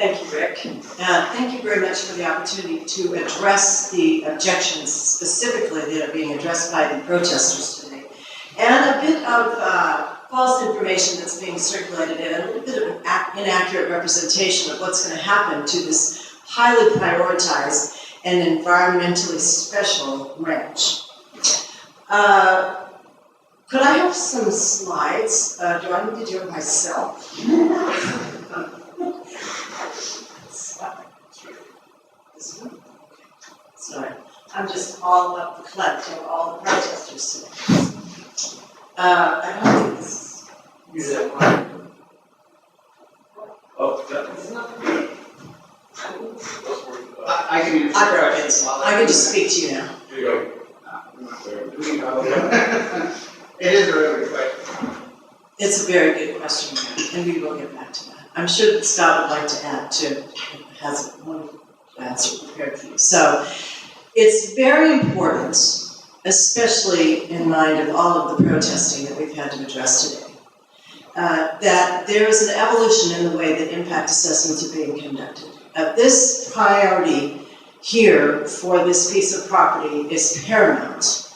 Thank you, Rick. Thank you very much for the opportunity to address the objections specifically that are being addressed by the protesters today. And a bit of false information that's being circulated and a little bit of an inaccurate representation of what's going to happen to this highly prioritized and environmentally special ranch. Could I have some slides? Do I need to do it myself? This one? Sorry, I'm just all up the collect of all the protesters today. I don't think this is it. Oh, I can just speak to you now. Here you go. It is a really good question. It's a very good question, and we will get back to that. I'm sure that Scott would like to add too. Has a wonderful answer prepared for you. So it's very important, especially in mind of all of the protesting that we've had to address today, that there is an evolution in the way that impact assessments are being conducted. This priority here for this piece of property is paramount,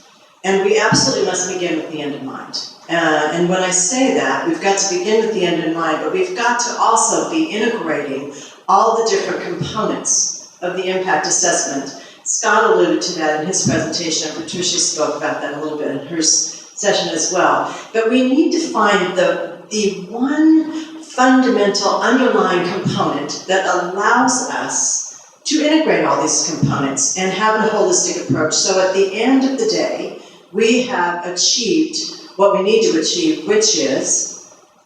and we absolutely must begin with the end in mind. And when I say that, we've got to begin with the end in mind, but we've got to also be integrating all the different components of the impact assessment. Scott alluded to that in his presentation, and Patricia spoke about that a little bit in her session as well. But we need to find the one fundamental underlying component that allows us to integrate all these components and have a holistic approach. So at the end of the day, we have achieved what we need to achieve, which is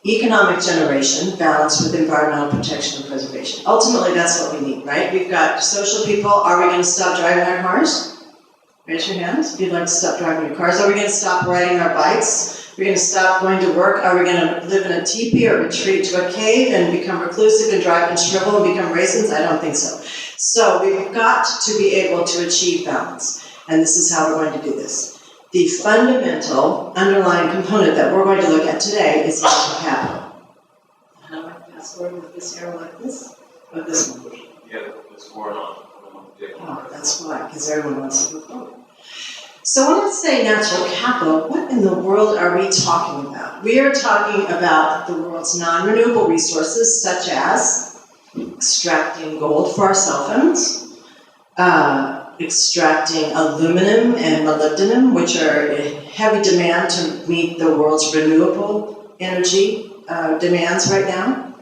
economic generation balanced with environmental protection and preservation. Ultimately, that's what we need, right? We've got social people. Are we going to stop driving our cars? Raise your hands if you'd like to stop driving your cars. Are we going to stop riding our bikes? Are we going to stop going to work? Are we going to live in a teepee or retreat to a cave and become reclusive and drive and shrivel and become raisins? I don't think so. So we've got to be able to achieve balance, and this is how we're going to do this. The fundamental underlying component that we're going to look at today is natural capital. How do I pass forward with this arrow like this? Or this one? Yeah, it's more on. Oh, that's why, because everyone wants to move forward. So when I say natural capital, what in the world are we talking about? We are talking about the world's non-renewable resources, such as extracting gold for our cell phones, extracting aluminum and molybdenum, which are in heavy demand to meet the world's renewable energy demands right now.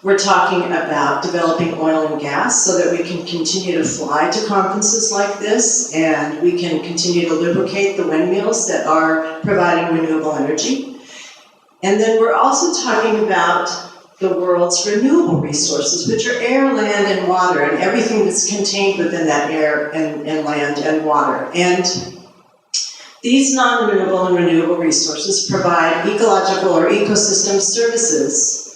We're talking about developing oil and gas so that we can continue to fly to conferences like this, and we can continue to lubricate the windmills that are providing renewable energy. And then we're also talking about the world's renewable resources, which are air, land, and water, and everything that's contained within that air and land and water. And these non-renewable and renewable resources provide ecological or ecosystem services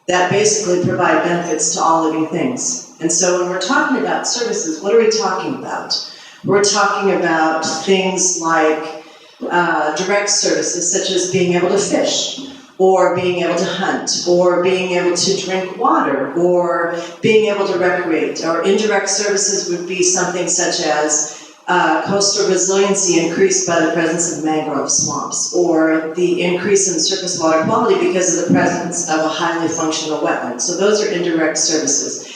that basically provide benefits to all living things. And so when we're talking about services, what are we talking about? We're talking about things like direct services, such as being able to fish, or being able to hunt, or being able to drink water, or being able to recreate. Or indirect services would be something such as coastal resiliency increased by the presence of mangrove swamps, or the increase in surface water quality because of the presence of a highly functional wetland. So those are indirect services.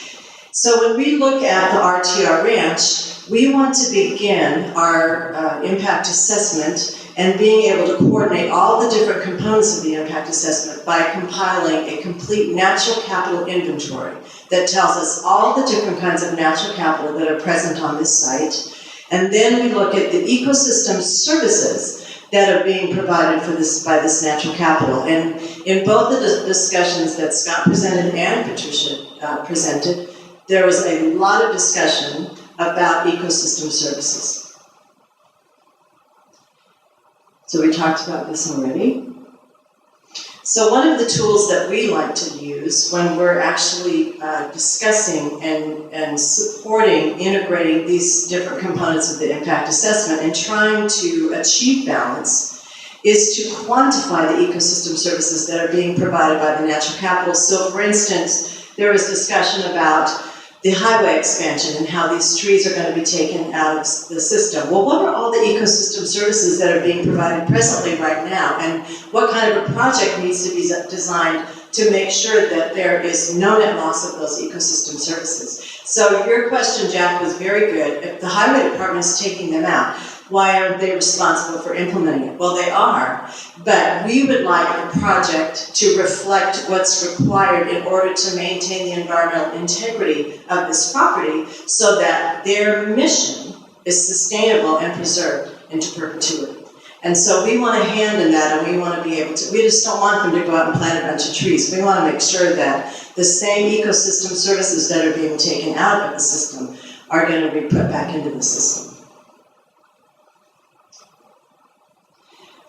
So when we look at the RTR Ranch, we want to begin our impact assessment and being able to coordinate all the different components of the impact assessment by compiling a complete natural capital inventory that tells us all the different kinds of natural capital that are present on this site. And then we look at the ecosystem services that are being provided for this by this natural capital. And in both the discussions that Scott presented and Patricia presented, there was a lot of discussion about ecosystem services. So we talked about this already. So one of the tools that we like to use when we're actually discussing and supporting, integrating these different components of the impact assessment and trying to achieve balance is to quantify the ecosystem services that are being provided by the natural capital. So for instance, there was discussion about the highway expansion and how these trees are going to be taken out of the system. Well, what are all the ecosystem services that are being provided presently right now? And what kind of a project needs to be designed to make sure that there is no net loss of those ecosystem services? So your question, Jack, was very good. If the highway department is taking them out, why aren't they responsible for implementing it? Well, they are, but we would like the project to reflect what's required in order to maintain the environmental integrity of this property so that their mission is sustainable and preserved into perpetuity. And so we want a hand in that, and we want to be able to, we just don't want them to go out and plant a bunch of trees. We want to make sure that the same ecosystem services that are being taken out of the system are going to be put back into the system.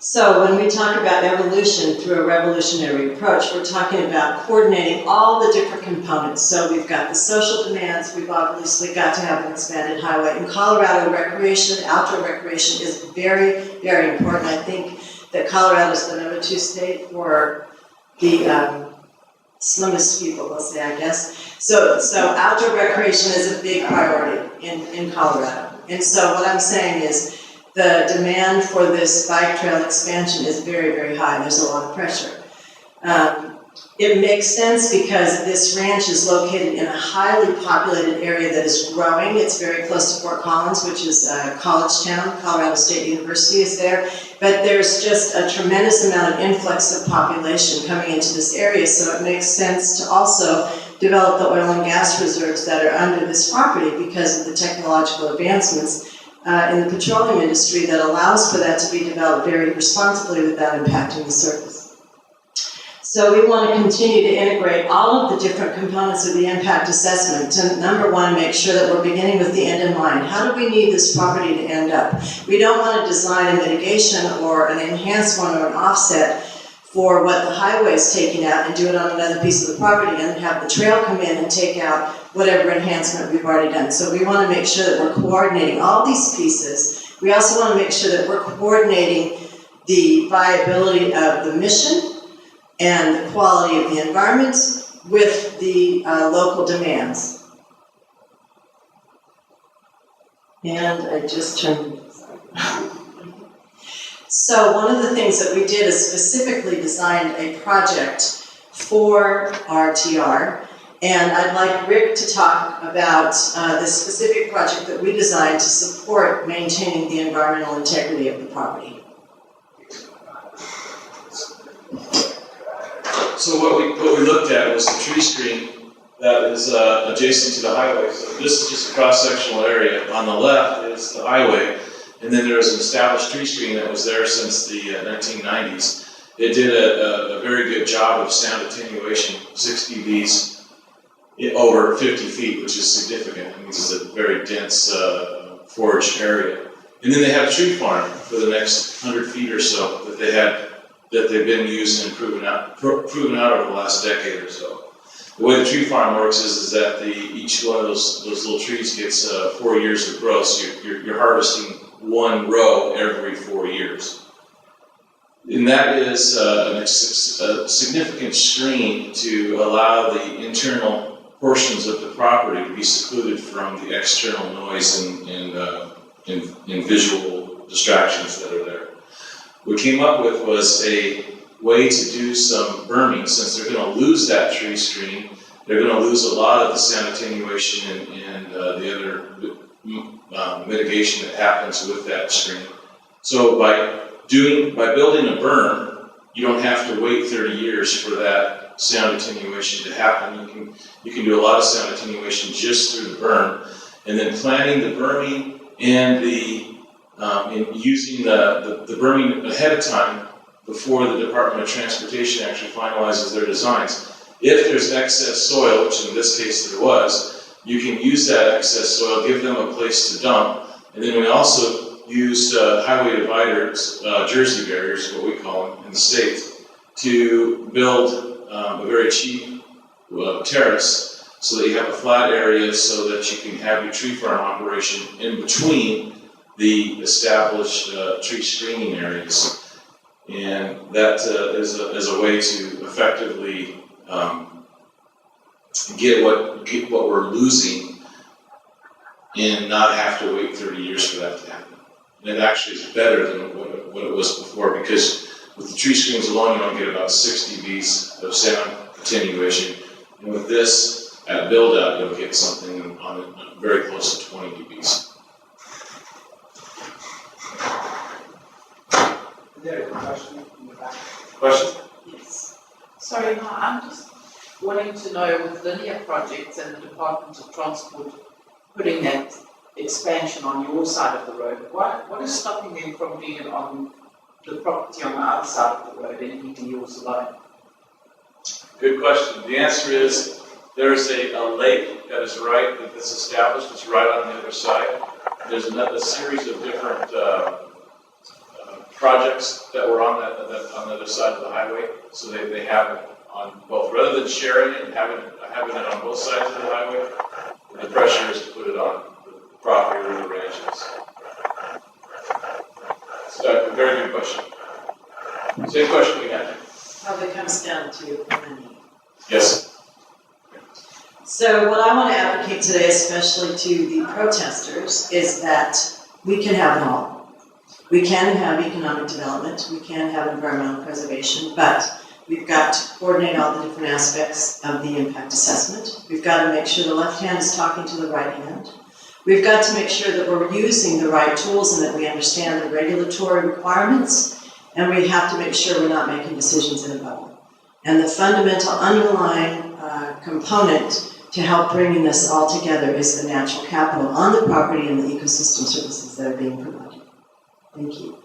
So when we talk about evolution through a revolutionary approach, we're talking about coordinating all the different components. So we've got the social demands, we've obviously got to have an expanded highway. In Colorado, recreation, outdoor recreation is very, very important. I think that Colorado is the #2 state for the slimmest people, we'll say, I guess. So outdoor recreation is a big priority in Colorado. And so what I'm saying is, the demand for this bike trail expansion is very, very high. There's a lot of pressure. It makes sense because this ranch is located in a highly populated area that is growing. It's very close to Fort Collins, which is a college town. Colorado State University is there. But there's just a tremendous amount of influx of population coming into this area, so it makes sense to also develop the oil and gas reserves that are under this property because of the technological advancements in the petroleum industry that allows for that to be developed very responsibly without impacting the surface. So we want to continue to integrate all of the different components of the impact assessment to, number one, make sure that we're beginning with the end in mind. How do we need this property to end up? We don't want to design a mitigation or an enhanced one or an offset for what the highway is taking out and do it on another piece of the property and have the trail come in and take out whatever enhancement we've already done. So we want to make sure that we're coordinating all these pieces. We also want to make sure that we're coordinating the viability of the mission and the quality of the environment with the local demands. And I just turned. So one of the things that we did is specifically designed a project for RTR, and I'd like Rick to talk about this specific project that we designed to support maintaining the environmental integrity of the property. So what we looked at was the tree screen that is adjacent to the highway. So this is just a cross-sectional area. On the left is the highway, and then there was an established tree screen that was there since the 1990s. It did a very good job of sound attenuation, 6 dBs over 50 feet, which is significant. I mean, this is a very dense forest area. And then they had a tree farm for the next 100 feet or so that they've been used and proven out over the last decade or so. The way the tree farm works is that each one of those little trees gets 4 years of growth. So you're harvesting one row every 4 years. And that is a significant screen to allow the internal portions of the property to be secluded from the external noise and visual distractions that are there. What we came up with was a way to do some berming. Since they're going to lose that tree screen, they're going to lose a lot of the sound attenuation and the other mitigation that happens with that screen. So by building a berm, you don't have to wait 30 years for that sound attenuation to happen. You can do a lot of sound attenuation just through the berm, and then planning the berming and in using the berming ahead of time before the Department of Transportation actually finalizes their designs. If there's excess soil, which in this case there was, you can use that excess soil, give them a place to dump, and then we also used highway dividers, Jersey barriers, what we call them in the States, to build a very cheap terrace so that you have a flat area so that you can have your tree farm operation in between the established tree screening areas. And that is a way to effectively get what we're losing and not have to wait 30 years for that to happen. And it actually is better than what it was before, because with the tree screens alone, you only get about 6 dBs of sound attenuation. And with this, at build-out, you'll get something on it very close to 20 dBs. Is there a question in the back? Question? Yes. Sorry, no, I'm just wanting to know with linear projects and the Department of Transport putting that expansion on your side of the road, what is stopping them from doing it on the property on the other side of the road and leaving yours alone? Good question. The answer is there's a lake that is that's established. It's right on the other side. There's a series of different projects that were on on the other side of the highway. So they have it on both. Rather than sharing it and having it on both sides of the highway, the pressure is to put it on the property where the ranch is. So a very good question. Same question we had. Probably comes down to money. Yes. So what I want to advocate today, especially to the protesters, is that we can have it all. We can have economic development, we can have environmental preservation, but we've got to coordinate all the different aspects of the impact assessment. We've got to make sure the left hand is talking to the right hand. We've got to make sure that we're using the right tools and that we understand the regulatory requirements, and we have to make sure we're not making decisions in a bubble. And the fundamental underlying component to help bringing this all together is the natural capital on the property and the ecosystem services that are being provided. Thank you.